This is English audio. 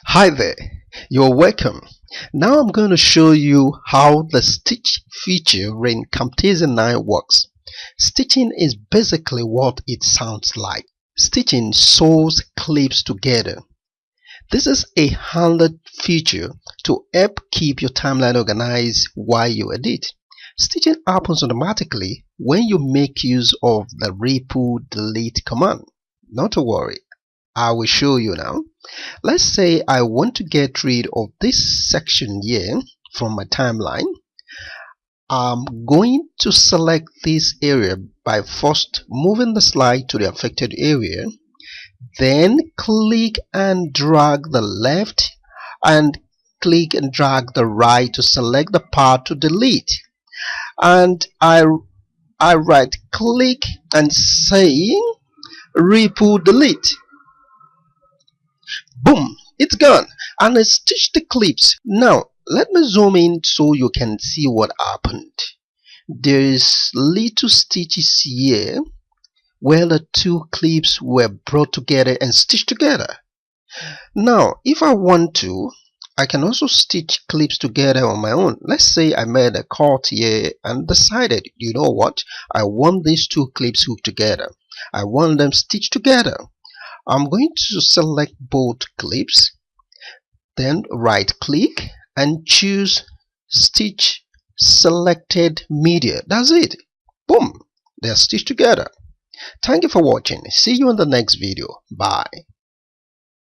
Hi there, you're welcome. Now I'm going to show you how the stitch feature in Camtasia 9 works. Stitching is basically what it sounds like. Stitching sews clips together. This is a handled feature to help keep your timeline organized while you edit. Stitching happens automatically when you make use of the remove delete command. Not to worry, I will show you now. Let's say I want to get rid of this section here from my timeline. I'm going to select this area by first moving the slide to the affected area, then click and drag the left and click and drag the right to select the part to delete, and I right click and say remove delete. Boom, it's gone, and I stitched the clips. Now let me zoom in so you can see what happened. There's little stitches here where the two clips were brought together and stitched together. Now if I want to, I can also stitch clips together on my own. Let's say I made a cut here and decided, you know what, I want these two clips hooked together. I want them stitched together. I'm going to select both clips, then right click and choose stitch selected media. That's it. Boom, they are stitched together. Thank you for watching. See you in the next video. Bye.